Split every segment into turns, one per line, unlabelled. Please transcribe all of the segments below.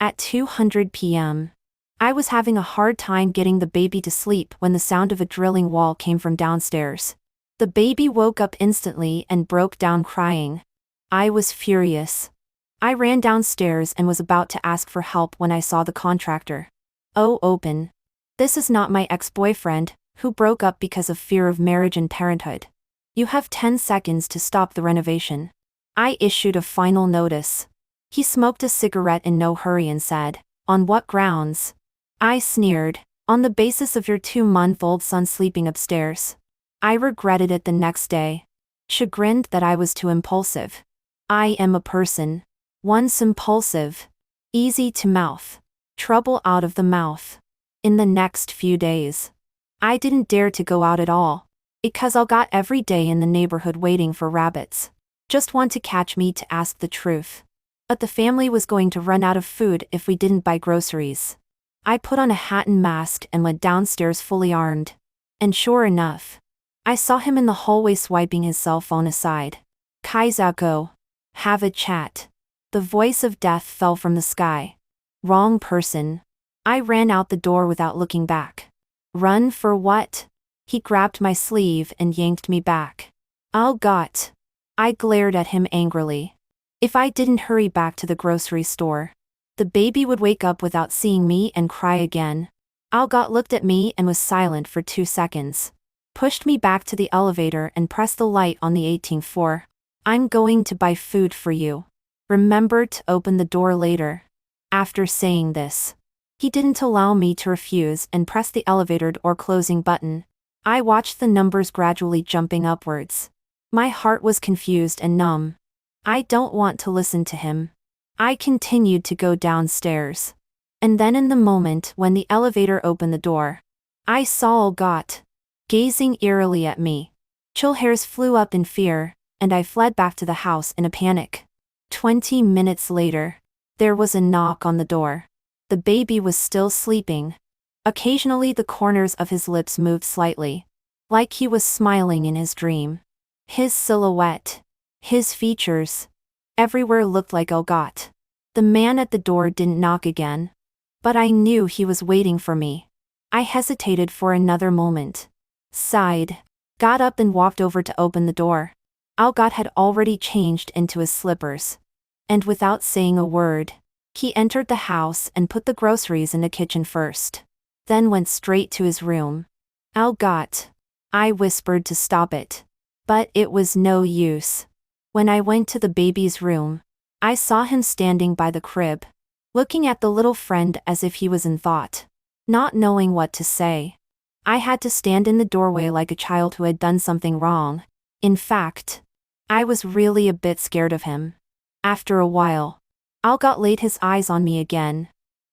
At 200 p.m. I was having a hard time getting the baby to sleep when the sound of a drilling wall came from downstairs. The baby woke up instantly and broke down crying. I was furious. I ran downstairs and was about to ask for help when I saw the contractor. "Oh, open. This is not my ex-boyfriend, who broke up because of fear of marriage and parenthood. You have 10 seconds to stop the renovation." I issued a final notice. He smoked a cigarette in no hurry and said, "On what grounds?" I sneered, "On the basis of your 2-month-old son sleeping upstairs." I regretted it the next day. Chagrined that I was too impulsive. I am a person. Once impulsive. Easy to mouth. Trouble out of the mouth. In the next few days, I didn't dare to go out at all, because I'll got every day in the neighborhood waiting for rabbits. Just want to catch me to ask the truth. But the family was going to run out of food if we didn't buy groceries. I put on a hat and mask and went downstairs fully armed. And sure enough, I saw him in the hallway swiping his cell phone aside. "Kaizako. Have a chat." The voice of death fell from the sky. Wrong person. I ran out the door without looking back. Run for what? He grabbed my sleeve and yanked me back. "Oh God." I glared at him angrily. If I didn't hurry back to the grocery store, the baby would wake up without seeing me and cry again. Algot looked at me and was silent for 2 seconds. Pushed me back to the elevator and pressed the light on the 18th floor. "I'm going to buy food for you. Remember to open the door later." After saying this, he didn't allow me to refuse and pressed the elevator door closing button. I watched the numbers gradually jumping upwards. My heart was confused and numb. I don't want to listen to him. I continued to go downstairs. And then in the moment when the elevator opened the door, I saw Algot gazing eerily at me. Chill hairs flew up in fear, and I fled back to the house in a panic. 20 minutes later, there was a knock on the door. The baby was still sleeping. Occasionally the corners of his lips moved slightly, like he was smiling in his dream. His silhouette, his features, everywhere looked like Algot. The man at the door didn't knock again, but I knew he was waiting for me. I hesitated for another moment, sighed, got up and walked over to open the door. Algot had already changed into his slippers, and without saying a word, he entered the house and put the groceries in the kitchen first, then went straight to his room. "Algot." I whispered to stop it, but it was no use. When I went to the baby's room, I saw him standing by the crib, looking at the little friend as if he was in thought. Not knowing what to say, I had to stand in the doorway like a child who had done something wrong. In fact, I was really a bit scared of him. After a while, Algot laid his eyes on me again,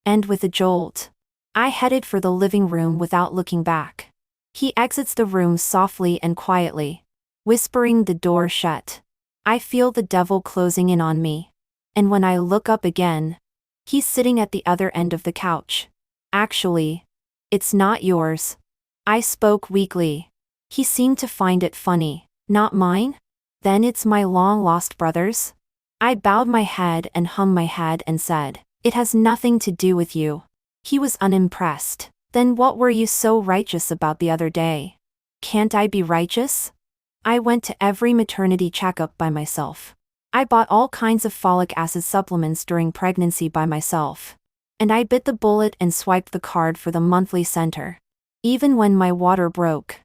and with a jolt, I headed for the living room without looking back. He exits the room softly and quietly, whispering the door shut. I feel the devil closing in on me. And when I look up again, he's sitting at the other end of the couch. "Actually, it's not yours." I spoke weakly. He seemed to find it funny. "Not mine? Then it's my long-lost brother's?" I bowed my head and hung my head and said, "It has nothing to do with you." He was unimpressed. "Then what were you so righteous about the other day?" "Can't I be righteous?" I went to every maternity checkup by myself. I bought all kinds of folic acid supplements during pregnancy by myself. And I bit the bullet and swiped the card for the monthly center. Even when my water broke,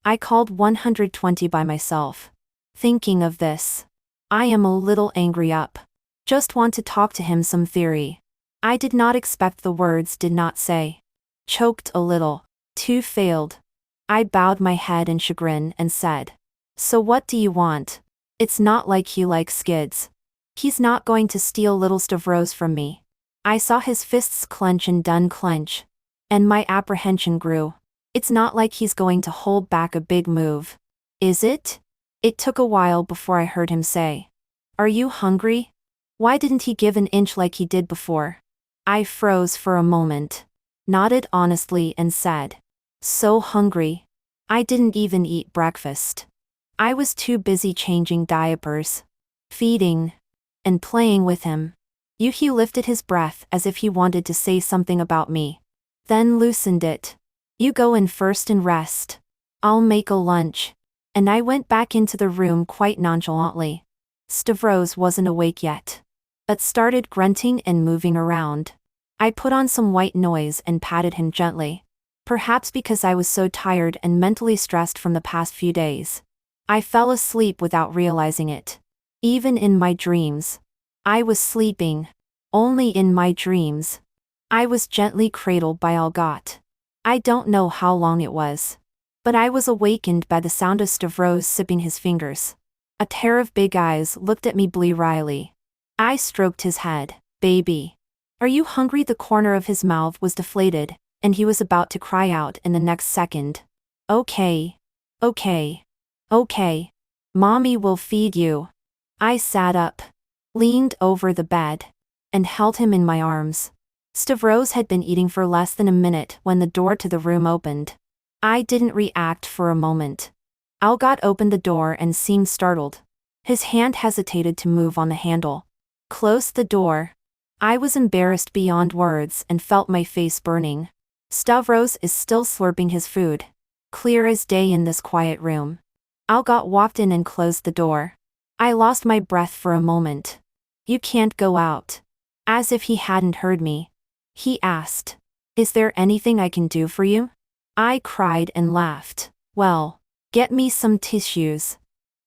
I called 120 by myself. Thinking of this, I am a little angry up. Just want to talk to him some theory. I did not expect the words did not say. Choked a little. Two failed. I bowed my head in chagrin and said, "So what do you want?" It's not like he likes skids. He's not going to steal little Stavros from me. I saw his fists clench and unclench, and my apprehension grew. It's not like he's going to hold back a big move. Is it? It took a while before I heard him say, "Are you hungry?" Why didn't he give an inch like he did before? I froze for a moment, nodded honestly and said, "So hungry. I didn't even eat breakfast. I was too busy changing diapers, feeding, and playing with him." He lifted his breath as if he wanted to say something about me. Then loosened it. You go in first and rest. I'll make a lunch. And I went back into the room quite nonchalantly. Stavros wasn't awake yet, but started grunting and moving around. I put on some white noise and patted him gently. Perhaps because I was so tired and mentally stressed from the past few days. I fell asleep without realizing it. Even in my dreams. I was sleeping. Only in my dreams. I was gently cradled by Algot. I don't know how long it was. But I was awakened by the sound of Stavros sipping his fingers. A pair of big eyes looked at me blearily. I stroked his head. Baby. Are you hungry? The corner of his mouth was deflated, and he was about to cry out in the next second. Okay. Okay. Okay. Mommy will feed you. I sat up, leaned over the bed, and held him in my arms. Stavros had been eating for less than a minute when the door to the room opened. I didn't react for a moment. Algot opened the door and seemed startled. His hand hesitated to move on the handle. Closed the door. I was embarrassed beyond words and felt my face burning. Stavros is still slurping his food. Clear as day in this quiet room. Algot walked in and closed the door. I lost my breath for a moment. You can't go out. As if he hadn't heard me. He asked. Is there anything I can do for you? I cried and laughed. Well, get me some tissues.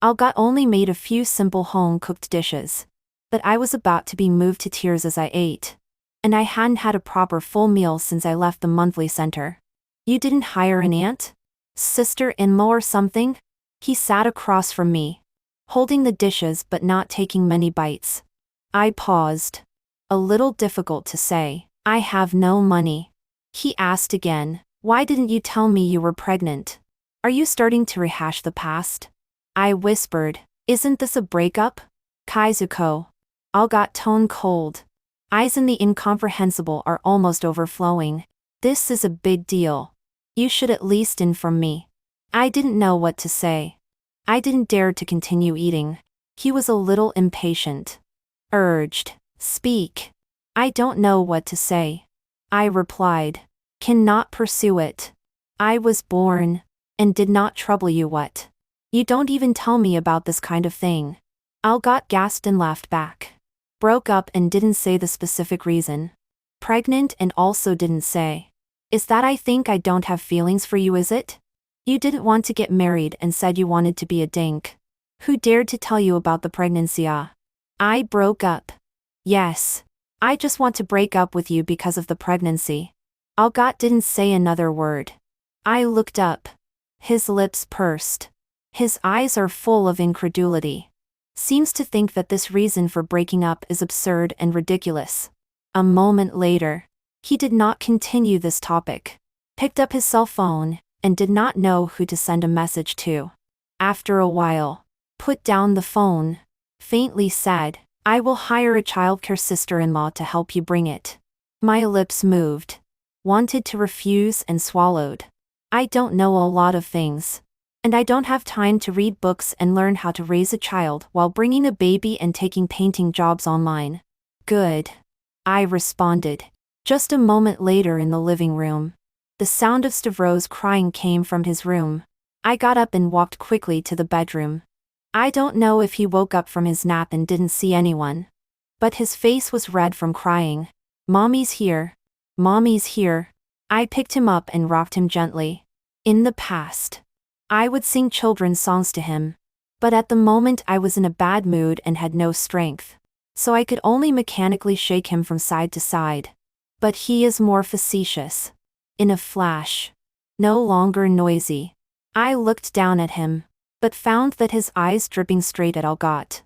Algot only made a few simple home-cooked dishes. But I was about to be moved to tears as I ate. And I hadn't had a proper full meal since I left the monthly center. You didn't hire an aunt? Sister-in-law or something? He sat across from me, holding the dishes but not taking many bites. I paused. A little difficult to say. I have no money. He asked again. Why didn't you tell me you were pregnant? Are you starting to rehash the past? I whispered. Isn't this a breakup? Kaizuko. Algot tone cold. Eyes in the incomprehensible are almost overflowing. This is a big deal. You should at least inform me. I didn't know what to say. I didn't dare to continue eating. He was a little impatient. Urged. Speak. I don't know what to say. I replied. Cannot pursue it. I was born. And did not trouble you what? You don't even tell me about this kind of thing. Algot gasped and laughed back. Broke up and didn't say the specific reason. Pregnant and also didn't say. Is that I think I don't have feelings for you, is it? You didn't want to get married and said you wanted to be a dink. Who dared to tell you about the pregnancy? I broke up. Yes. I just want to break up with you because of the pregnancy. Algot didn't say another word. I looked up. His lips pursed. His eyes are full of incredulity. Seems to think that this reason for breaking up is absurd and ridiculous. A moment later, he did not continue this topic. Picked up his cell phone, and did not know who to send a message to. After a while, put down the phone. Faintly said, I will hire a childcare sister-in-law to help you bring it. My lips moved. Wanted to refuse and swallowed. I don't know a lot of things. And I don't have time to read books and learn how to raise a child while bringing a baby and taking painting jobs online. Good. I responded. Just a moment later in the living room. The sound of Stavros crying came from his room. I got up and walked quickly to the bedroom. I don't know if he woke up from his nap and didn't see anyone. But his face was red from crying. Mommy's here. Mommy's here. I picked him up and rocked him gently. In the past, I would sing children's songs to him. But at the moment I was in a bad mood and had no strength. So I could only mechanically shake him from side to side. But he is more facetious. In a flash. No longer noisy. I looked down at him, but found that his eyes dripping straight at Algot.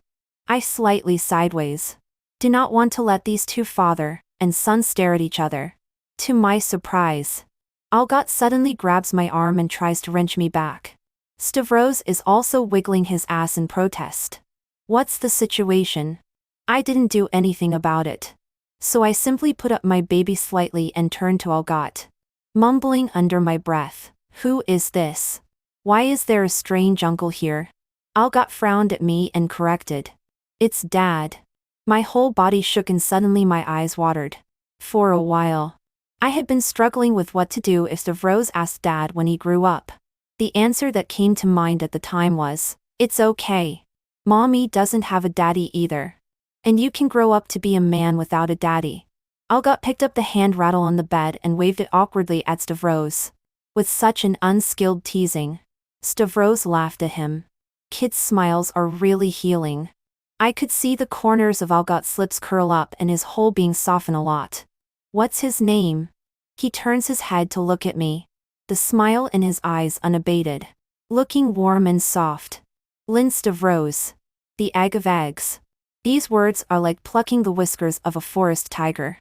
I slightly sideways. Do not want to let these two father and son stare at each other. To my surprise, Algot suddenly grabs my arm and tries to wrench me back. Stavros is also wiggling his ass in protest. What's the situation? I didn't do anything about it. So I simply put up my baby slightly and turned to Algot. Mumbling under my breath, who is this? Why is there a strange uncle here? Algot frowned at me and corrected. It's Dad. My whole body shook and suddenly my eyes watered. For a while, I had been struggling with what to do if Stavros asked Dad when he grew up. The answer that came to mind at the time was, "It's okay. Mommy doesn't have a daddy either. And you can grow up to be a man without a daddy." Algot picked up the hand rattle on the bed and waved it awkwardly at Stavros. With such an unskilled teasing. Stavros laughed at him. Kids' smiles are really healing. I could see the corners of Algot's lips curl up and his whole being soften a lot. "What's his name?" He turns his head to look at me. The smile in his eyes unabated. Looking warm and soft. "Lynn Stavros. The egg of eggs." These words are like plucking the whiskers of a forest tiger.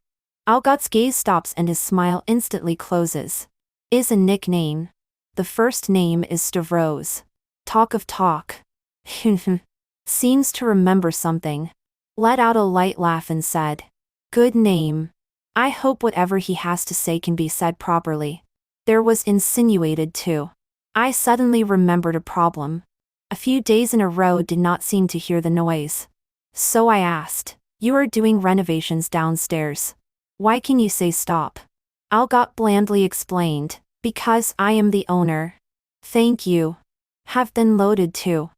Algot's gaze stops and his smile instantly closes. "Is a nickname. The first name is Stavros." Talk of talk. Seems to remember something. Let out a light laugh and said, "Good name. I hope whatever he has to say can be said properly." There was insinuated too. I suddenly remembered a problem. A few days in a row did not seem to hear the noise. So I asked, "You are doing renovations downstairs. Why can you say stop?" Algot blandly explained, "Because I am the owner." "Thank you." Have been loaded too.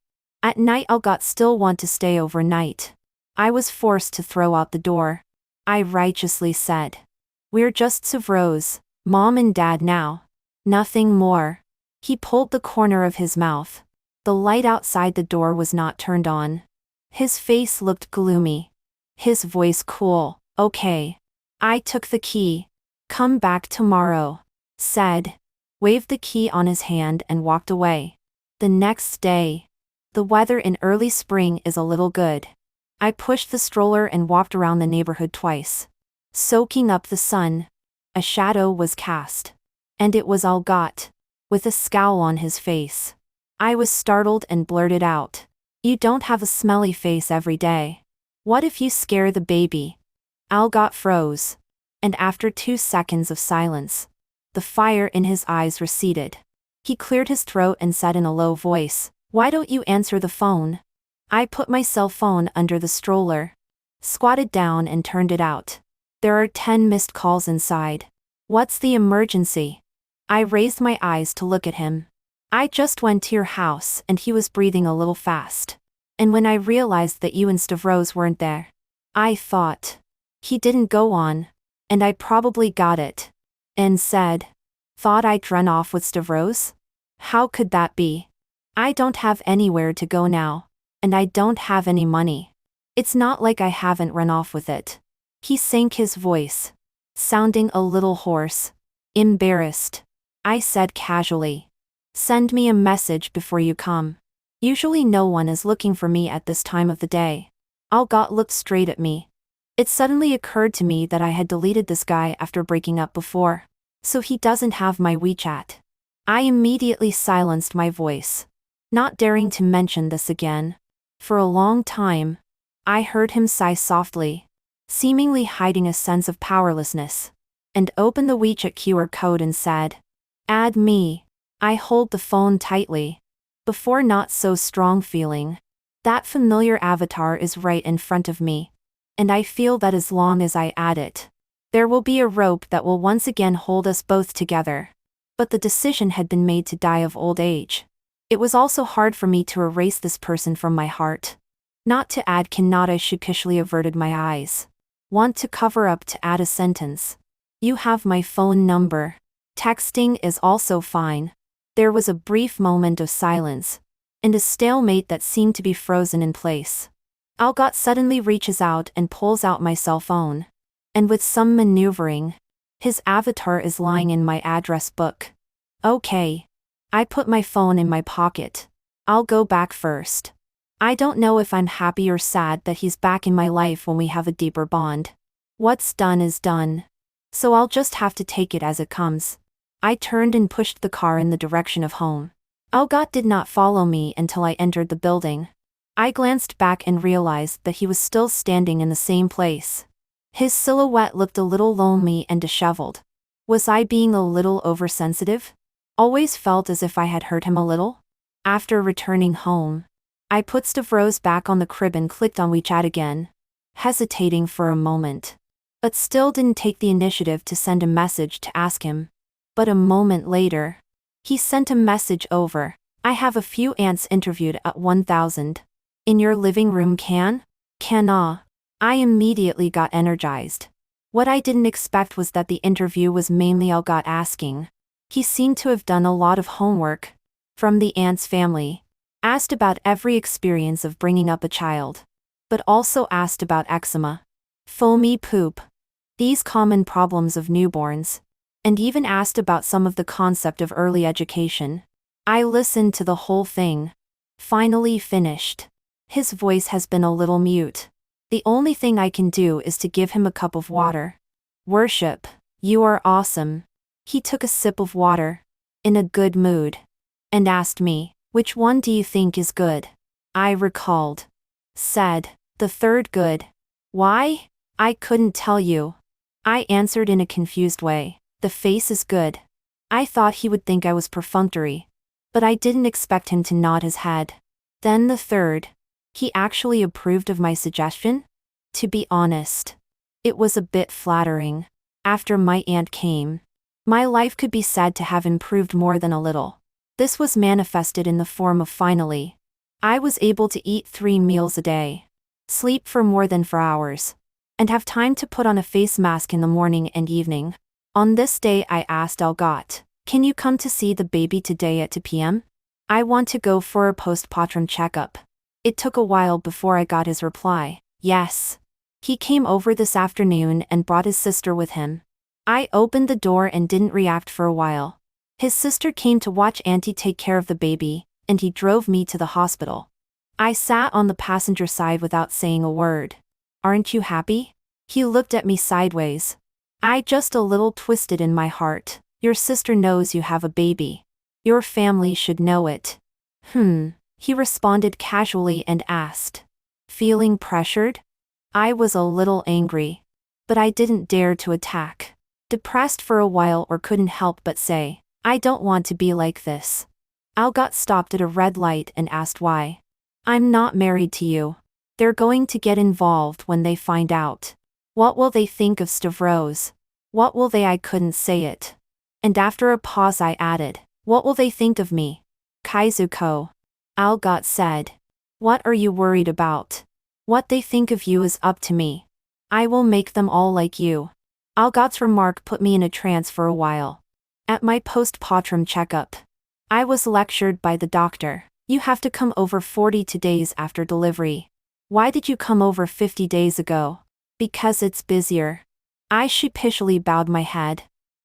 At night Algot still want to stay overnight. I was forced to throw out the door. I righteously said, "We're just Stavros, Mom and Dad now. Nothing more." He pulled the corner of his mouth. The light outside the door was not turned on. His face looked gloomy. His voice cool. "Okay." I took the key. "Come back tomorrow," said. Waved the key on his hand and walked away. The next day. The weather in early spring is a little good. I pushed the stroller and walked around the neighborhood twice. Soaking up the sun. A shadow was cast. And it was Algot. With a scowl on his face. I was startled and blurted out, "You don't have a smelly face every day. What if you scare the baby?" Algot froze. And after 2 seconds of silence, the fire in his eyes receded. He cleared his throat and said in a low voice, "Why don't you answer the phone?" I put my cell phone under the stroller, squatted down and turned it out. There are 10 missed calls inside. "What's the emergency?" I raised my eyes to look at him. "I just went to your house and he was breathing a little fast. And when I realized that you and Stavros weren't there, I thought." He didn't go on. "And I probably got it." And said, "Thought I'd run off with Stavros? How could that be? I don't have anywhere to go now. And I don't have any money. It's not like I haven't run off with it." He sank his voice, sounding a little hoarse. "Embarrassed," I said casually. "Send me a message before you come. Usually no one is looking for me at this time of the day." Algot looked straight at me. It suddenly occurred to me that I had deleted this guy after breaking up before. So he doesn't have my WeChat. I immediately silenced my voice, not daring to mention this again. For a long time, I heard him sigh softly, seemingly hiding a sense of powerlessness, and opened the WeChat QR code and said, "Add me." I hold the phone tightly. Before not so strong feeling. That familiar avatar is right in front of me. And I feel that as long as I add it, there will be a rope that will once again hold us both together. But the decision had been made to die of old age. It was also hard for me to erase this person from my heart. Not to add cannot. I sheepishly averted my eyes. Want to cover up to add a sentence. "You have my phone number." Texting is also fine. There was a brief moment of silence, and a stalemate that seemed to be frozen in place. Algot suddenly reaches out and pulls out my cell phone. And with some maneuvering, his avatar is lying in my address book. Okay. I put my phone in my pocket. I'll go back first. I don't know if I'm happy or sad that he's back in my life when we have a deeper bond. What's done is done. So I'll just have to take it as it comes. I turned and pushed the car in the direction of home. Algot did not follow me until I entered the building. I glanced back and realized that he was still standing in the same place. His silhouette looked a little lonely and disheveled. Was I being a little oversensitive? Always felt as if I had hurt him a little. After returning home, I put Stavros back on the crib and clicked on WeChat again. hesitating for a moment, but still didn't take the initiative to send a message to ask him. But a moment later, he sent a message over. I have a few aunts interviewed at 1000. In your living room Can? I immediately got energized. What I didn't expect was that the interview was mainly Algot asking. He seemed to have done a lot of homework. From the aunt's family. Asked about every experience of bringing up a child. But also asked about eczema, foamy poop, these common problems of newborns. And even asked about some of the concept of early education. I listened to the whole thing. Finally finished. His voice has been a little mute. The only thing I can do is to give him a cup of water. Worship, you are awesome. He took a sip of water, in a good mood, and asked me, which one do you think is good? I recalled. Said, the third good. Why? I couldn't tell you. I answered in a confused way, the face is good. I thought he would think I was perfunctory, but I didn't expect him to nod his head. Then the third. He actually approved of my suggestion? To be honest, it was a bit flattering. After my aunt came, my life could be said to have improved more than a little. This was manifested in the form of finally, I was able to eat 3 meals a day, sleep for more than 4 hours, and have time to put on a face mask in the morning and evening. On this day I asked Algot, can you come to see the baby today at 2 p.m? I want to go for a postpartum checkup. It took a while before I got his reply, yes. He came over this afternoon and brought his sister with him. I opened the door and didn't react for a while. His sister came to watch Auntie take care of the baby, and he drove me to the hospital. I sat on the passenger side without saying a word. Aren't you happy? He looked at me sideways. I just a little twisted in my heart. Your sister knows you have a baby. Your family should know it. He responded casually and asked. Feeling pressured? I was a little angry. But I didn't dare to attack. Depressed for a while or couldn't help but say, I don't want to be like this. Algot stopped at a red light and asked why. I'm not married to you. They're going to get involved when they find out. What will they think of Stavros? What will they? I couldn't say it. And after a pause I added, what will they think of me? Kaizuko. Algot said. What are you worried about? What they think of you is up to me. I will make them all like you. Algot's remark put me in a trance for a while. At my postpartum checkup, I was lectured by the doctor. You have to come over 42 days after delivery. Why did you come over 50 days ago? Because it's busier. I sheepishly bowed my head.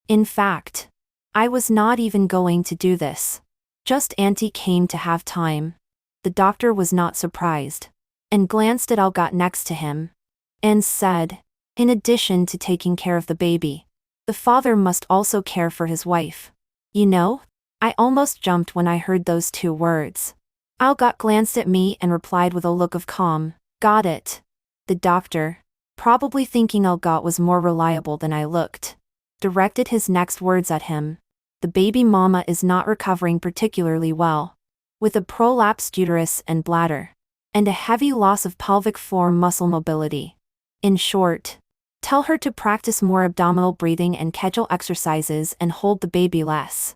In fact, I was not even going to do this. Just Auntie came to have time. The doctor was not surprised, and glanced at Algot next to him, and said, in addition to taking care of the baby, the father must also care for his wife. You know? I almost jumped when I heard those 2 words. Algot glanced at me and replied with a look of calm, got it. The doctor, probably thinking Algot was more reliable than I looked, directed his next words at him. The baby mama is not recovering particularly well, with a prolapsed uterus and bladder, and a heavy loss of pelvic floor muscle mobility. In short, tell her to practice more abdominal breathing and Kegel exercises and hold the baby less.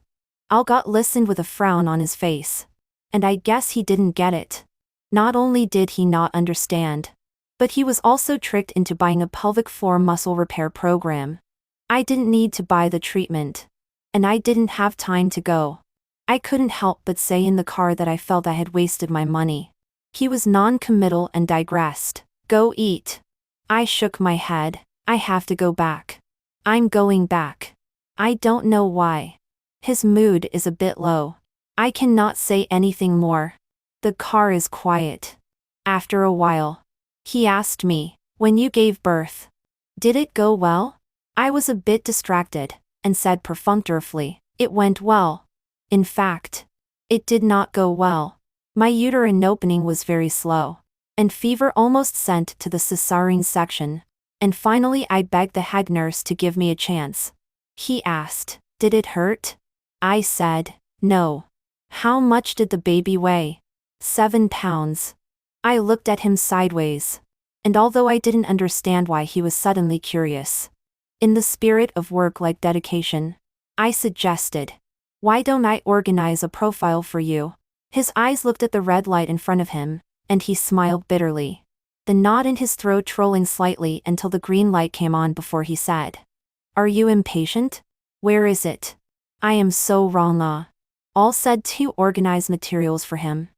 Algot listened with a frown on his face. And I guess he didn't get it. Not only did he not understand, but he was also tricked into buying a pelvic floor muscle repair program. I didn't need to buy the treatment. And I didn't have time to go. I couldn't help but say in the car that I felt I had wasted my money. He was non-committal and digressed. Go eat. I shook my head. I have to go back. I'm going back. I don't know why. His mood is a bit low. I cannot say anything more. The car is quiet. After a while, he asked me, when you gave birth, did it go well? I was a bit distracted, and said perfunctorily, it went well. In fact, it did not go well. My uterine opening was very slow, and fever almost sent to the cesarean section, and finally I begged the head nurse to give me a chance. He asked, did it hurt? I said, no. How much did the baby weigh? 7 pounds. I looked at him sideways. And although I didn't understand why he was suddenly curious, in the spirit of work-like dedication, I suggested, "Why don't I organize a profile for you?" His eyes looked at the red light in front of him, and he smiled bitterly, the knot in his throat trolling slightly until the green light came on before he said, "Are you impatient? Where is it? I am so wrong." All said to organize materials for him.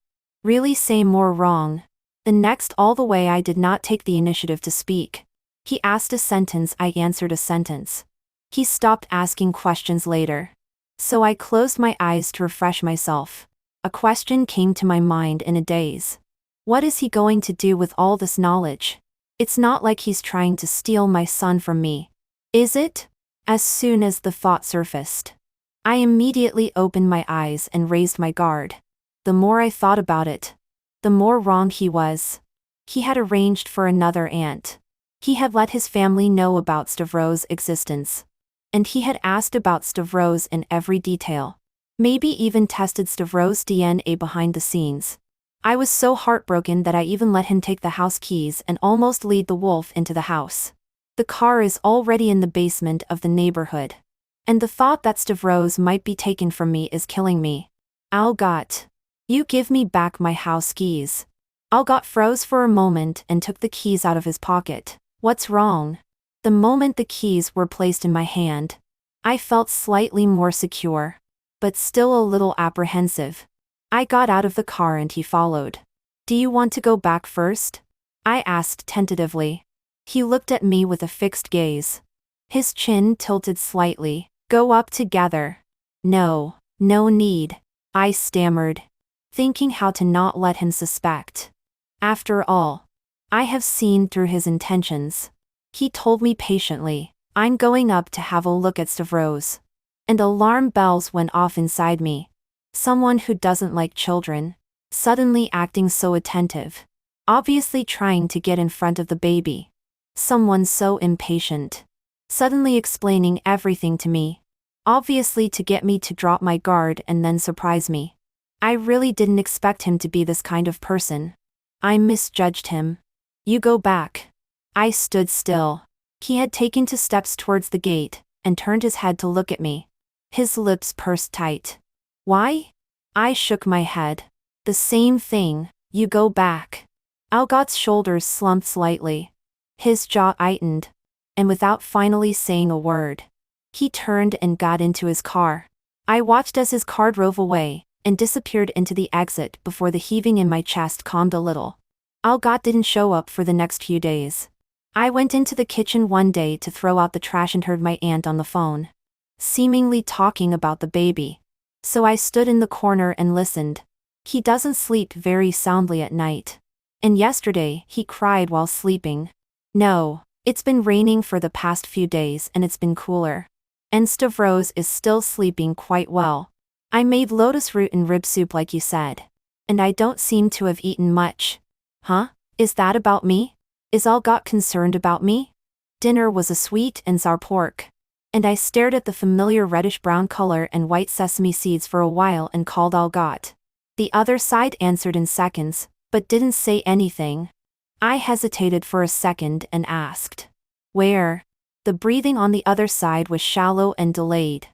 Really say more wrong. The next all the way I did not take the initiative to speak. He asked a sentence, I answered a sentence. He stopped asking questions later. So I closed my eyes to refresh myself. A question came to my mind in a daze. What is he going to do with all this knowledge? It's not like he's trying to steal my son from me, is it? As soon as the thought surfaced, I immediately opened my eyes and raised my guard. The more I thought about it, the more wrong he was. He had arranged for another aunt. He had let his family know about Stavros' existence. And he had asked about Stavros in every detail. Maybe even tested Stavros' DNA behind the scenes. I was so heartbroken that I even let him take the house keys and almost lead the wolf into the house. The car is already in the basement of the neighborhood. And the thought that Stavros might be taken from me is killing me. Algot, you give me back my house keys. Algot froze for a moment and took the keys out of his pocket. What's wrong? The moment the keys were placed in my hand, I felt slightly more secure, but still a little apprehensive. I got out of the car and he followed. Do you want to go back first? I asked tentatively. He looked at me with a fixed gaze. His chin tilted slightly. Go up together. No need. I stammered, thinking how to not let him suspect. After all, I have seen through his intentions. He told me patiently, I'm going up to have a look at Stavros. And alarm bells went off inside me. Someone who doesn't like children, suddenly acting so attentive, obviously trying to get in front of the baby. Someone so impatient, suddenly explaining everything to me, obviously to get me to drop my guard and then surprise me. I really didn't expect him to be this kind of person. I misjudged him. You go back. I stood still. He had taken 2 steps towards the gate, and turned his head to look at me. His lips pursed tight. Why? I shook my head. The same thing, you go back. Algot's shoulders slumped slightly. His jaw tightened. And without finally saying a word, he turned and got into his car. I watched as his car drove away, and disappeared into the exit before the heaving in my chest calmed a little. Algot didn't show up for the next few days. I went into the kitchen one day to throw out the trash and heard my aunt on the phone, seemingly talking about the baby. So I stood in the corner and listened. He doesn't sleep very soundly at night. And yesterday, he cried while sleeping. No, it's been raining for the past few days and it's been cooler. And Stavros is still sleeping quite well. I made lotus root and rib soup like you said. And I don't seem to have eaten much. Huh? Is that about me? Is Algot concerned about me? Dinner was a sweet and sour pork. And I stared at the familiar reddish-brown color and white sesame seeds for a while and called Algot. The other side answered in seconds, but didn't say anything. I hesitated for a second and asked, where? The breathing on the other side was shallow and delayed.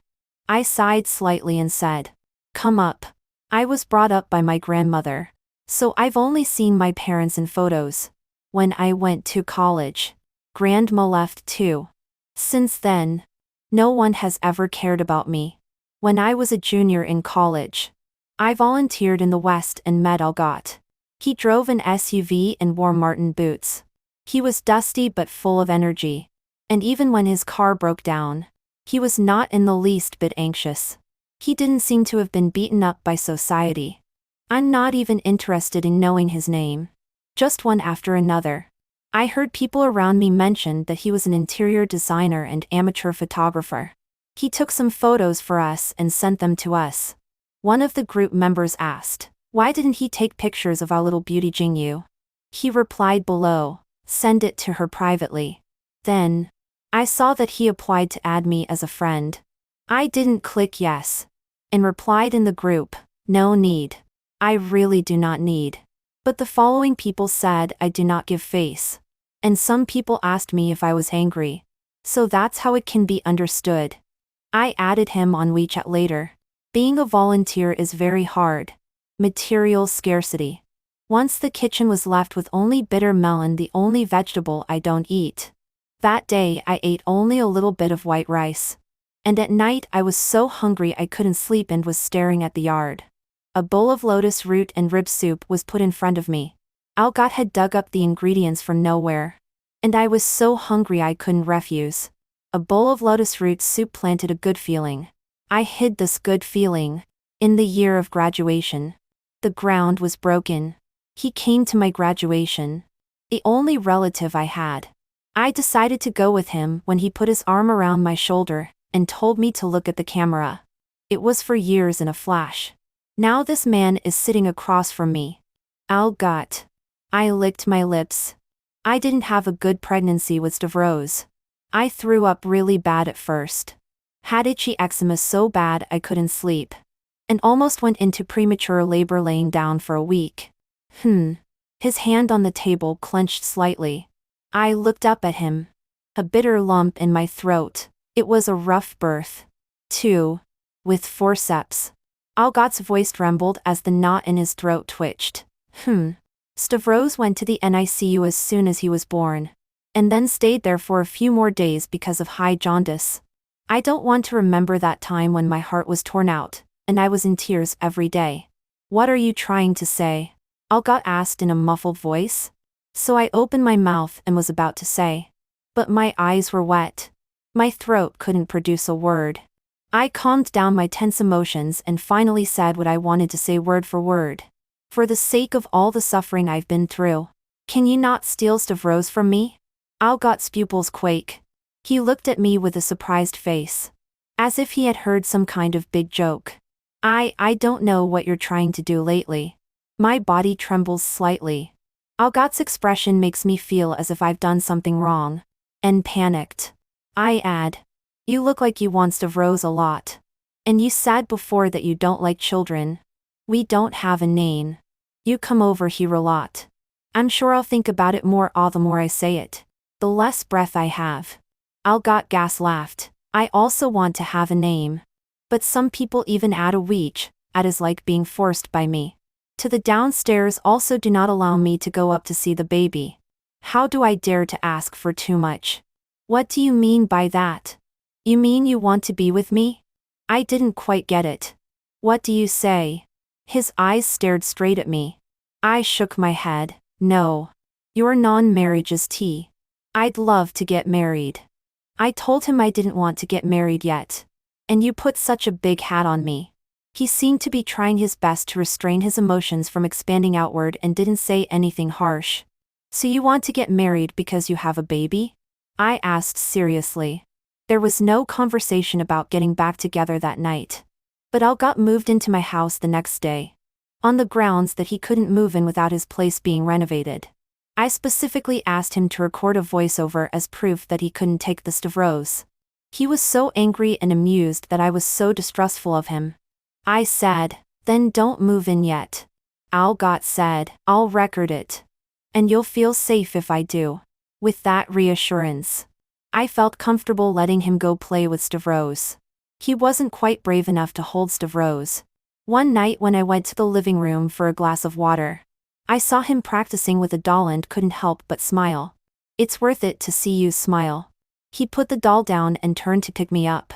I sighed slightly and said, come up. I was brought up by my grandmother, so I've only seen my parents in photos. When I went to college, Grandma left too. Since then, no one has ever cared about me. When I was a junior in college, I volunteered in the West and met Algot. He drove an SUV and wore Martin boots. He was dusty but full of energy. And even when his car broke down, he was not in the least bit anxious. He didn't seem to have been beaten up by society. I'm not even interested in knowing his name. Just one after another. I heard people around me mention that he was an interior designer and amateur photographer. He took some photos for us and sent them to us. One of the group members asked, why didn't he take pictures of our little beauty Jingyu? He replied below, send it to her privately. Then, I saw that he applied to add me as a friend. I didn't click yes. And replied in the group, no need. I really do not need. But the following people said I do not give face. And some people asked me if I was angry. So that's how it can be understood. I added him on WeChat later. Being a volunteer is very hard. Material scarcity. Once the kitchen was left with only bitter melon, the only vegetable I don't eat. That day I ate only a little bit of white rice. And at night I was so hungry I couldn't sleep and was staring at the yard. A bowl of lotus root and rib soup was put in front of me. Algot had dug up the ingredients from nowhere. And I was so hungry I couldn't refuse. A bowl of lotus root soup planted a good feeling. I hid this good feeling. In the year of graduation. The ground was broken. He came to my graduation. The only relative I had. I decided to go with him when he put his arm around my shoulder and told me to look at the camera. It was for years in a flash. Now this man is sitting across from me. Algot. I licked my lips. I didn't have a good pregnancy with Stavros. I threw up really bad at first. Had itchy eczema so bad I couldn't sleep. And almost went into premature labor laying down for a week. His hand on the table clenched slightly. I looked up at him. A bitter lump in my throat. It was a rough birth. 2. With forceps. Algot's voice trembled as the knot in his throat twitched. Stavros went to the NICU as soon as he was born. And then stayed there for a few more days because of high jaundice. I don't want to remember that time when my heart was torn out, and I was in tears every day. What are you trying to say? Algot asked in a muffled voice. So I opened my mouth and was about to say. But my eyes were wet. My throat couldn't produce a word. I calmed down my tense emotions and finally said what I wanted to say word for word. For the sake of all the suffering I've been through. Can you not steal Stavros from me? Algot's pupils quake. He looked at me with a surprised face. As if he had heard some kind of big joke. I don't know what you're trying to do lately. My body trembles slightly. Algot's expression makes me feel as if I've done something wrong. And panicked. I add. You look like you want Stavros a lot. And you said before that you don't like children. We don't have a name. You come over here a lot. I'm sure I'll think about it more the more I say it. The less breath I have. Algot gas laughed. I also want to have a name. But some people even add a weech, at is like being forced by me. To the downstairs also do not allow me to go up to see the baby. How do I dare to ask for too much? What do you mean by that? You mean you want to be with me? I didn't quite get it. What do you say? His eyes stared straight at me. I shook my head. No. Your non-marriage is tea. I'd love to get married. I told him I didn't want to get married yet. And you put such a big hat on me. He seemed to be trying his best to restrain his emotions from expanding outward and didn't say anything harsh. So you want to get married because you have a baby? I asked seriously. There was no conversation about getting back together that night. But Algot moved into my house the next day. On the grounds that he couldn't move in without his place being renovated. I specifically asked him to record a voiceover as proof that he couldn't take the Stavros. He was so angry and amused that I was so distrustful of him. I said, then don't move in yet. Algot said, I'll record it. And you'll feel safe if I do. With that reassurance, I felt comfortable letting him go play with Stavros. He wasn't quite brave enough to hold Stavros. One night when I went to the living room for a glass of water, I saw him practicing with a doll and couldn't help but smile. It's worth it to see you smile. He put the doll down and turned to pick me up.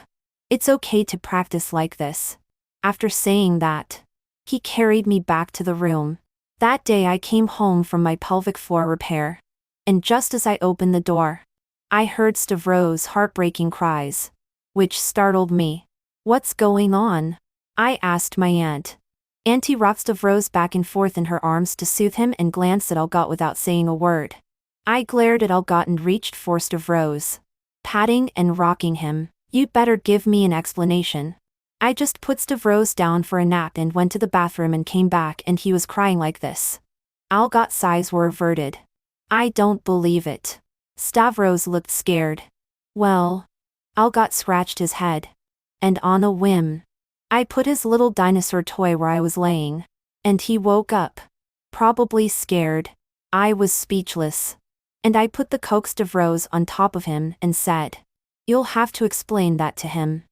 It's okay to practice like this. After saying that, he carried me back to the room. That day I came home from my pelvic floor repair. And just as I opened the door, I heard Stavros' heartbreaking cries. Which startled me. What's going on? I asked my aunt. Auntie rocked Stavros back and forth in her arms to soothe him and glanced at Algot without saying a word. I glared at Algot and reached for Stavros. Patting and rocking him. You'd better give me an explanation. I just put Stavros down for a nap and went to the bathroom and came back and he was crying like this. Algot's eyes were averted. I don't believe it. Stavros looked scared. Well. Algot scratched his head. And on a whim, I put his little dinosaur toy where I was laying. And he woke up. Probably scared. I was speechless. And I put the Coke Stavros on top of him and said, "You'll have to explain that to him."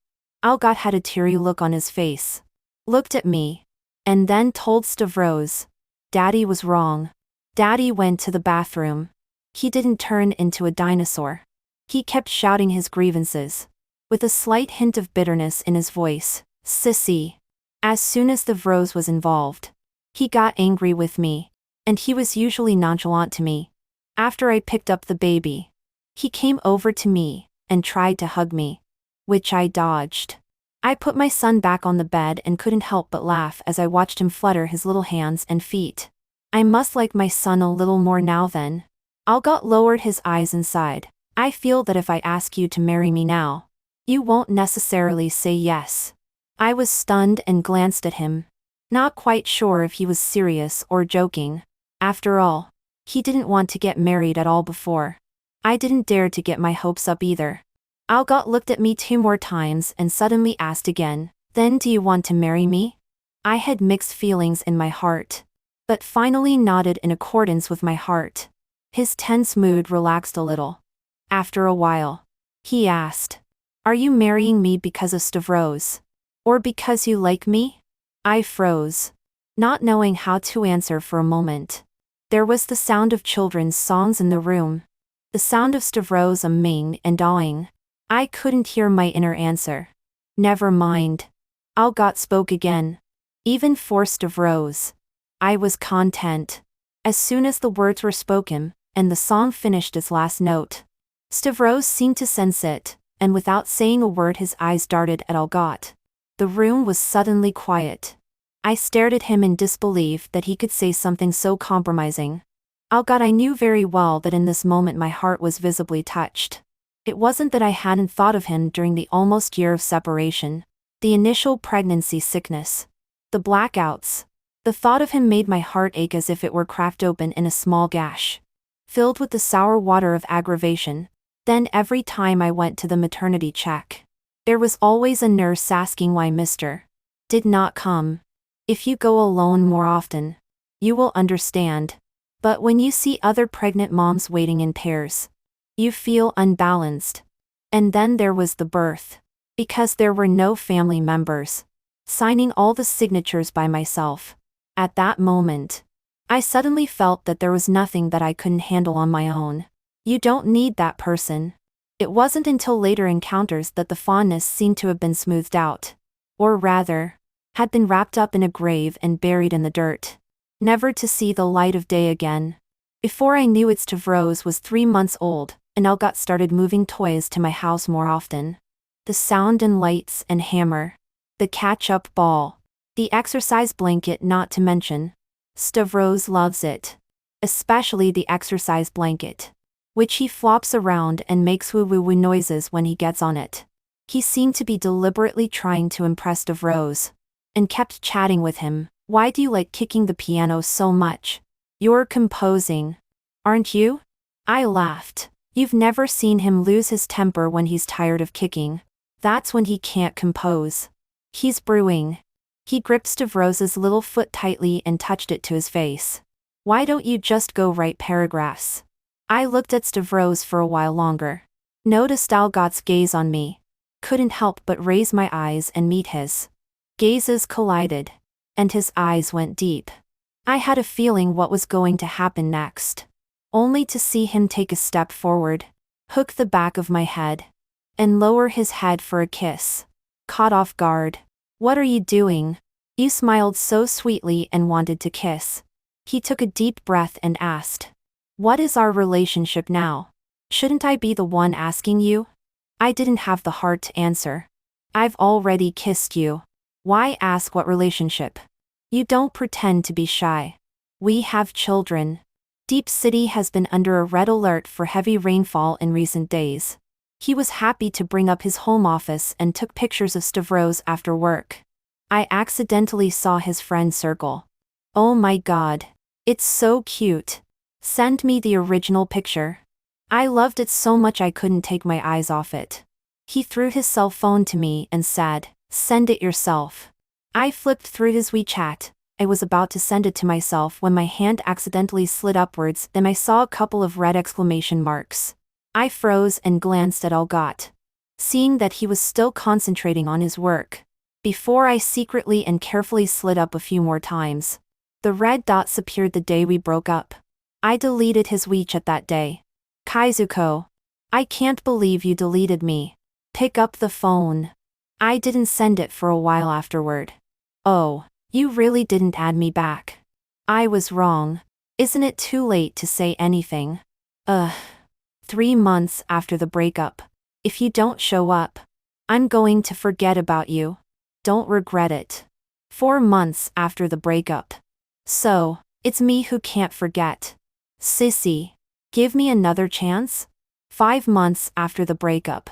Algot had a teary look on his face, looked at me, and then told Stavros, "Daddy was wrong. Daddy went to the bathroom. He didn't turn into a dinosaur." He kept shouting his grievances, with a slight hint of bitterness in his voice. "Sissy." As soon as Stavros was involved, he got angry with me, and he was usually nonchalant to me. After I picked up the baby, he came over to me and tried to hug me, which I dodged. I put my son back on the bed and couldn't help but laugh as I watched him flutter his little hands and feet. I must like my son a little more now then. Algot lowered his eyes and sighed. "I feel that if I ask you to marry me now, you won't necessarily say yes." I was stunned and glanced at him, not quite sure if he was serious or joking. After all, he didn't want to get married at all before. I didn't dare to get my hopes up either. Algot looked at me 2 more times and suddenly asked again, "Then do you want to marry me?" I had mixed feelings in my heart, but finally nodded in accordance with my heart. His tense mood relaxed a little. After a while, he asked, "Are you marrying me because of Stavros? Or because you like me?" I froze, not knowing how to answer for a moment. There was the sound of children's songs in the room, the sound of Stavros umming and awing. I couldn't hear my inner answer. "Never mind." Algot spoke again. "Even for Stavros." I was content. As soon as the words were spoken, and the song finished its last note, Stavros seemed to sense it, and without saying a word his eyes darted at Algot. The room was suddenly quiet. I stared at him in disbelief that he could say something so compromising. Algot, I knew very well that in this moment my heart was visibly touched. It wasn't that I hadn't thought of him during the almost year of separation, the initial pregnancy sickness, the blackouts. The thought of him made my heart ache as if it were cracked open in a small gash, filled with the sour water of aggravation. Then every time I went to the maternity check, there was always a nurse asking why Mr. did not come. If you go alone more often, you will understand. But when you see other pregnant moms waiting in pairs, you feel unbalanced. And then there was the birth. Because there were no family members, signing all the signatures by myself. At that moment, I suddenly felt that there was nothing that I couldn't handle on my own. You don't need that person. It wasn't until later encounters that the fondness seemed to have been smoothed out. Or rather, had been wrapped up in a grave and buried in the dirt, never to see the light of day again. Before I knew it, Stavros was 3 months old, and Algot started moving toys to my house more often. The sound and lights and hammer, the catch-up ball, the exercise blanket not to mention. Stavros loves it. Especially the exercise blanket, which he flops around and makes woo-woo-woo noises when he gets on it. He seemed to be deliberately trying to impress Stavros, and kept chatting with him. "Why do you like kicking the piano so much? You're composing, aren't you?" I laughed. "You've never seen him lose his temper when he's tired of kicking. That's when he can't compose. He's brewing." He gripped Stavros's little foot tightly and touched it to his face. "Why don't you just go write paragraphs?" I looked at Stavros for a while longer. Noticed Algot's gaze on me. Couldn't help but raise my eyes and meet his. Gazes collided, and his eyes went deep. I had a feeling what was going to happen next, only to see him take a step forward, hook the back of my head, and lower his head for a kiss. Caught off guard. "What are you doing?" You smiled so sweetly and wanted to kiss. He took a deep breath and asked, "What is our relationship now? Shouldn't I be the one asking you?" I didn't have the heart to answer. "I've already kissed you. Why ask what relationship? You don't pretend to be shy. We have children." Deep City has been under a red alert for heavy rainfall in recent days. He was happy to bring up his home office and took pictures of Stavros after work. I accidentally saw his friend circle. "Oh my god. It's so cute. Send me the original picture." I loved it so much I couldn't take my eyes off it. He threw his cell phone to me and said, "Send it yourself." I flipped through his WeChat, I was about to send it to myself when my hand accidentally slid upwards, then I saw a couple of red exclamation marks. I froze and glanced at Algot, seeing that he was still concentrating on his work. Before I secretly and carefully slid up a few more times. The red dots appeared the day we broke up. I deleted his WeChat that day. Kaizuko. I can't believe you deleted me. Pick up the phone. I didn't send it for a while afterward. Oh, you really didn't add me back. I was wrong. Isn't it too late to say anything? 3 months after the breakup. If you don't show up, I'm going to forget about you. Don't regret it. 4 months after the breakup. So, it's me who can't forget. Sissy. Give me another chance? 5 months after the breakup.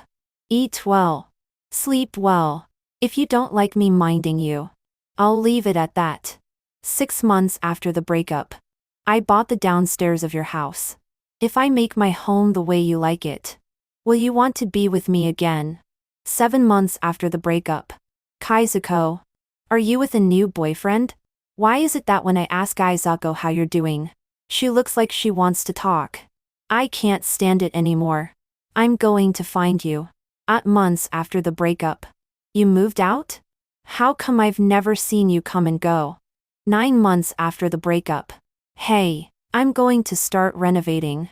Eat well. Sleep well. If you don't like me minding you, I'll leave it at that. 6 months after the breakup. I bought the downstairs of your house. If I make my home the way you like it, will you want to be with me again? 7 months after the breakup. Kaizuko. Are you with a new boyfriend? Why is it that when I ask Kaizuko how you're doing, she looks like she wants to talk? I can't stand it anymore. I'm going to find you. 8 months after the breakup. You moved out? How come I've never seen you come and go? 9 months after the breakup. Hey, I'm going to start renovating.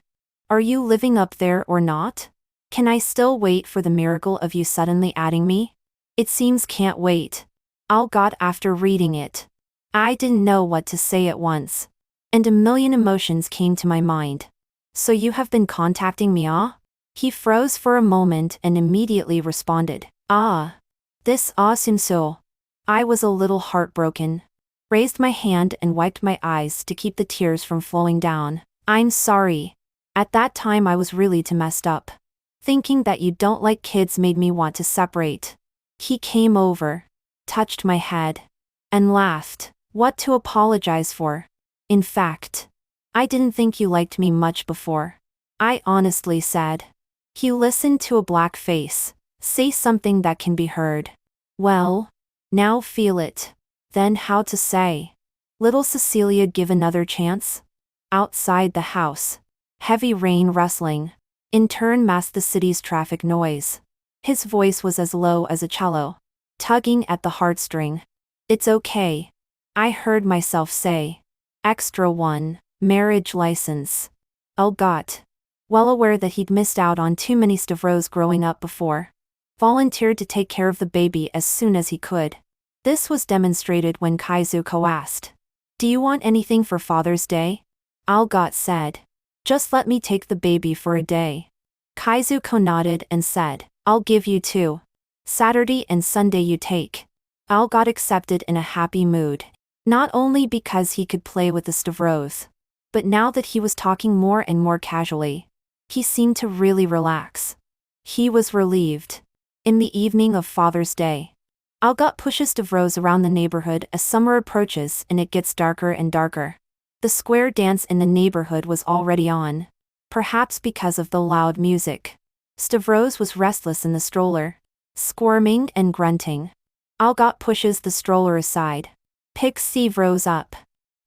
Are you living up there or not? Can I still wait for the miracle of you suddenly adding me? It seems can't wait. Algot after reading it. I didn't know what to say at once. And a million emotions came to my mind. So you have been contacting me, ah? He froze for a moment and immediately responded, ah. This seems so. I was a little heartbroken. Raised my hand and wiped my eyes to keep the tears from flowing down. I'm sorry. At that time I was really too messed up. Thinking that you don't like kids made me want to separate. He came over, touched my head, and laughed. What to apologize for? In fact, I didn't think you liked me much before. I honestly said. He listened to a black face. Say something that can be heard. Well, now feel it. Then how to say? Little Cecilia give another chance? Outside the house. Heavy rain rustling. In turn masked the city's traffic noise. His voice was as low as a cello. Tugging at the heartstring. It's okay. I heard myself say. Extra 1, marriage license. Algot. Well aware that he'd missed out on too many Stavros growing up before. Volunteered to take care of the baby as soon as he could. This was demonstrated when Kaizuko asked. Do you want anything for Father's Day? Algot said. Just let me take the baby for a day. Kaizuko nodded and said, I'll give you 2. Saturday and Sunday you take. Algot accepted in a happy mood. Not only because he could play with the Stavros, but now that he was talking more and more casually, he seemed to really relax. He was relieved. In the evening of Father's Day, Algot pushes Stavros around the neighborhood as summer approaches and it gets darker and darker. The square dance in the neighborhood was already on. Perhaps because of the loud music. Stavros was restless in the stroller, squirming and grunting. Algot pushes the stroller aside, picks Stavros up,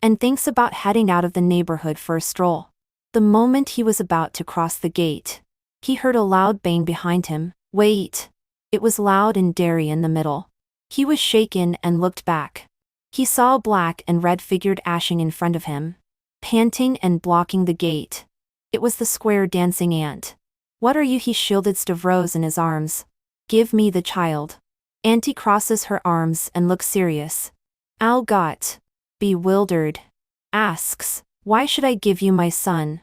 and thinks about heading out of the neighborhood for a stroll. The moment he was about to cross the gate, he heard a loud bang behind him. Wait! It was loud and dairy in the middle. He was shaken and looked back. He saw a black and red figure ashing in front of him, panting and blocking the gate. It was the square dancing ant. What are you? He shielded Stavros in his arms. Give me the child. Auntie crosses her arms and looks serious. Algot, bewildered, asks, why should I give you my son?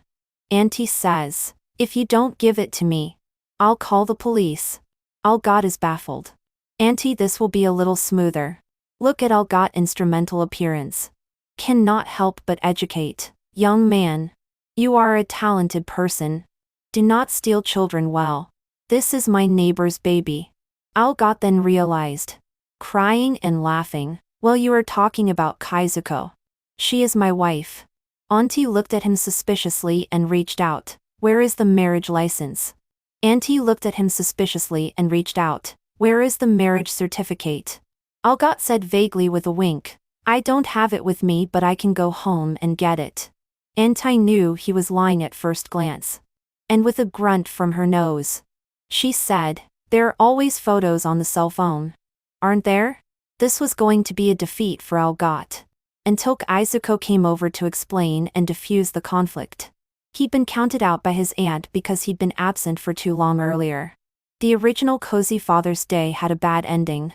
Auntie says, if you don't give it to me, I'll call the police. Algot is baffled. Auntie, this will be a little smoother. Look at Algot instrumental appearance. Cannot help but educate. Young man. You are a talented person. Do not steal children well. This is my neighbor's baby. Algot then realized. Crying and laughing. Well, you are talking about Kaizuko. She is my wife. Auntie looked at him suspiciously and reached out. Where is the marriage license? Auntie looked at him suspiciously and reached out. Where is the marriage certificate? Algot said vaguely with a wink. I don't have it with me, but I can go home and get it. Antai knew he was lying at first glance. And with a grunt from her nose, she said, there are always photos on the cell phone. Aren't there? This was going to be a defeat for Algot. Until Izuko came over to explain and diffuse the conflict. He'd been counted out by his aunt because he'd been absent for too long earlier. The original cozy Father's Day had a bad ending.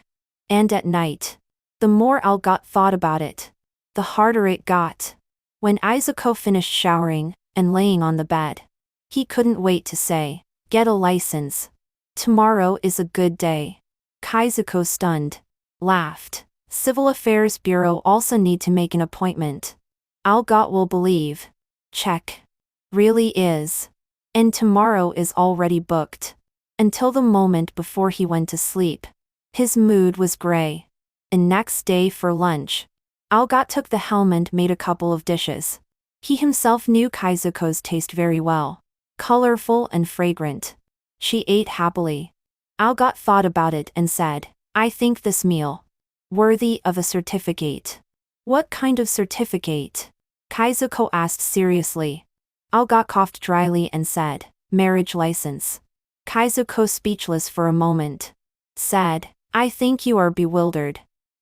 And at night, the more Algot thought about it, the harder it got. When Izuko finished showering and laying on the bed, he couldn't wait to say, get a license. Tomorrow is a good day. Kaizuko, stunned, laughed. Civil Affairs Bureau also need to make an appointment. Algot will believe. Check. Really is. And tomorrow is already booked. Until the moment before he went to sleep. His mood was gray. And next day for lunch, Algot took the helm and made a couple of dishes. He himself knew Kaizuko's taste very well. Colorful and fragrant. She ate happily. Algot thought about it and said, I think this meal worthy of a certificate. What kind of certificate? Kaizuko asked seriously. Algot coughed dryly and said, marriage license. Kaizuko, speechless for a moment, said, I think you are bewildered.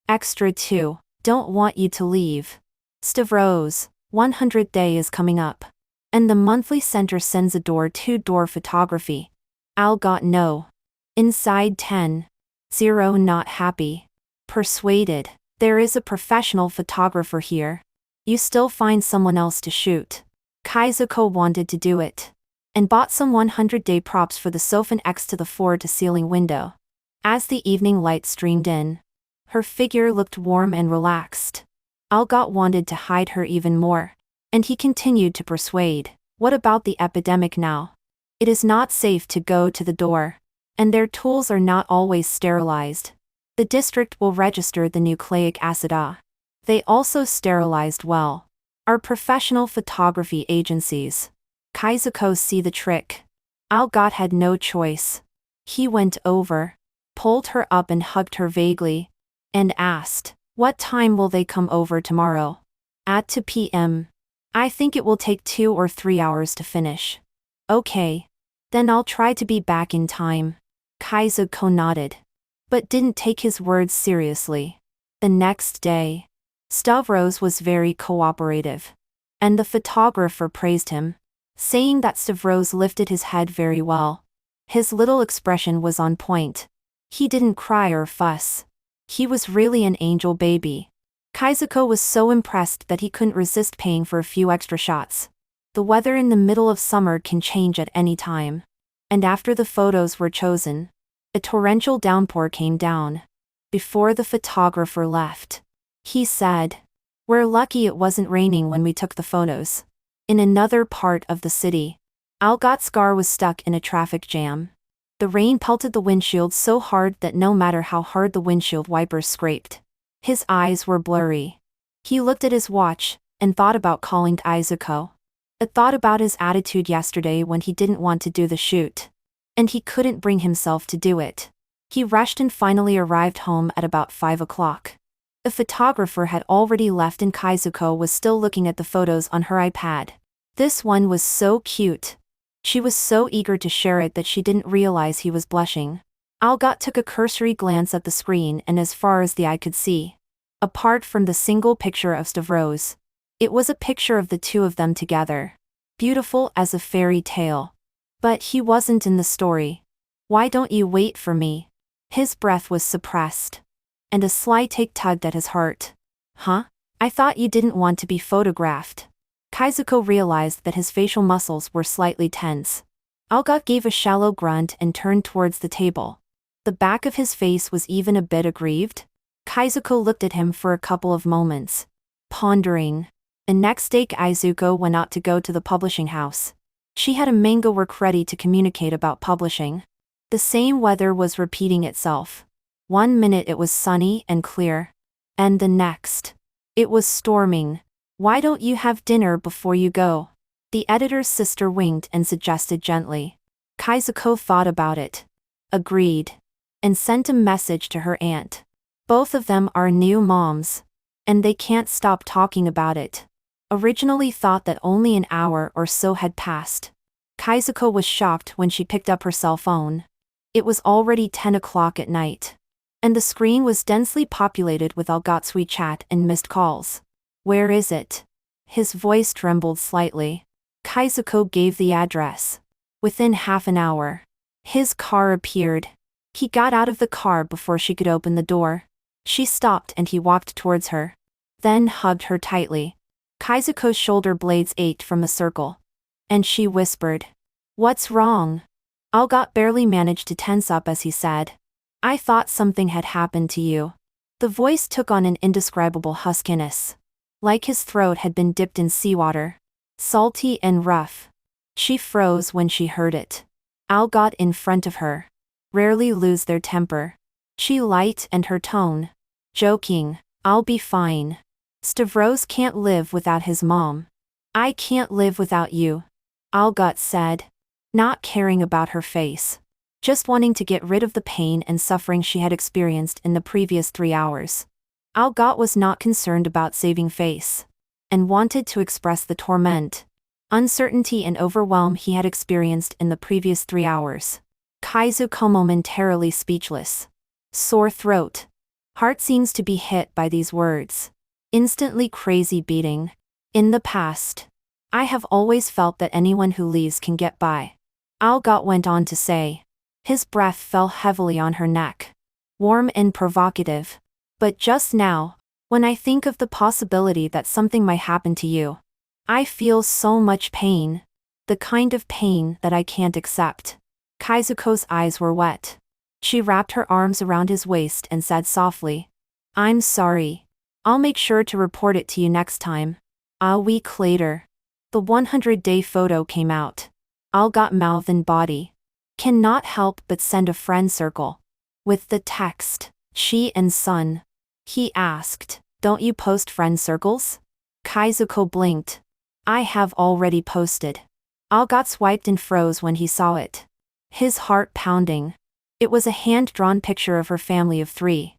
Extra 2, don't want you to leave. Stavros, 100th day is coming up. And the monthly center sends a door-to-door photography. Algot, no. Inside 10. 0, not happy. Persuaded. There is a professional photographer here. You still find someone else to shoot. Kaizuko wanted to do it. And bought some 100-day props for the sofa next to the floor-to-ceiling window. As the evening light streamed in, her figure looked warm and relaxed. Algot wanted to hide her even more. And he continued to persuade. What about the epidemic now? It is not safe to go to the door. And their tools are not always sterilized. The district will register the nucleic acid. They also sterilized well. Our professional photography agencies. Kaizuko see the trick. Algot had no choice. He went over, pulled her up and hugged her vaguely, and asked, what time will they come over tomorrow? At 2 p.m. I think it will take 2 or 3 hours to finish. Okay. Then I'll try to be back in time. Kaizuko nodded, but didn't take his words seriously. The next day, Stavros was very cooperative. And the photographer praised him, saying that Stavros lifted his head very well. His little expression was on point. He didn't cry or fuss. He was really an angel baby. Kaizuko was so impressed that he couldn't resist paying for a few extra shots. The weather in the middle of summer can change at any time. And after the photos were chosen, a torrential downpour came down. Before the photographer left, he said, we're lucky it wasn't raining when we took the photos. In another part of the city, Algot's car was stuck in a traffic jam. The rain pelted the windshield so hard that no matter how hard the windshield wipers scraped, his eyes were blurry. He looked at his watch and thought about calling Izuko. It thought about his attitude yesterday when he didn't want to do the shoot. And he couldn't bring himself to do it. He rushed and finally arrived home at about 5 o'clock. The photographer had already left and Kaizuko was still looking at the photos on her iPad. This one was so cute. She was so eager to share it that she didn't realize he was blushing. Algot took a cursory glance at the screen and as far as the eye could see, apart from the single picture of Stavros, it was a picture of the two of them together. Beautiful as a fairy tale. But he wasn't in the story. Why don't you wait for me? His breath was suppressed. And a sly take tugged at his heart. Huh? I thought you didn't want to be photographed. Kaizuko realized that his facial muscles were slightly tense. Algot gave a shallow grunt and turned towards the table. The back of his face was even a bit aggrieved. Kaizuko looked at him for a couple of moments, pondering. The next day Izuko went out to go to the publishing house. She had a manga work ready to communicate about publishing. The same weather was repeating itself. 1 minute it was sunny and clear. And the next, it was storming. Why don't you have dinner before you go? The editor's sister winked and suggested gently. Kaizuko thought about it, agreed, and sent a message to her aunt. Both of them are new moms. And they can't stop talking about it. Originally thought that only an hour or so had passed. Kaizuko was shocked when she picked up her cell phone. It was already 10 o'clock at night. And the screen was densely populated with Algot's WeChat and missed calls. Where is it? His voice trembled slightly. Kaizuko gave the address. Within half an hour, his car appeared. He got out of the car before she could open the door. She stopped and he walked towards her. Then hugged her tightly. Kaizuko's shoulder blades ached from the circle. And she whispered, "What's wrong?" Algot barely managed to tense up as he said, "I thought something had happened to you." The voice took on an indescribable huskiness. Like his throat had been dipped in seawater. Salty and rough. She froze when she heard it. Algot in front of her. Rarely lose their temper. She light and her tone. Joking, "I'll be fine. Stavros can't live without his mom. I can't live without you," Algot said, not caring about her face. Just wanting to get rid of the pain and suffering she had experienced in the previous 3 hours. Algot was not concerned about saving face. And wanted to express the torment, uncertainty and overwhelm he had experienced in the previous 3 hours. Kaizuko momentarily speechless. Sore throat. Heart seems to be hit by these words. Instantly crazy beating. In the past, I have always felt that anyone who leaves can get by. Algot went on to say. His breath fell heavily on her neck. Warm and provocative. But just now, when I think of the possibility that something might happen to you, I feel so much pain. The kind of pain that I can't accept. Kaizuko's eyes were wet. She wrapped her arms around his waist and said softly, "I'm sorry. I'll make sure to report it to you next time." A week later, the 100-day photo came out. Algot mouth and body. Cannot help but send a friend circle. With the text, "She and son." He asked, "Don't you post friend circles?" Kaizuko blinked. "I have already posted." Algot swiped and froze when he saw it. His heart pounding. It was a hand-drawn picture of her family of 3.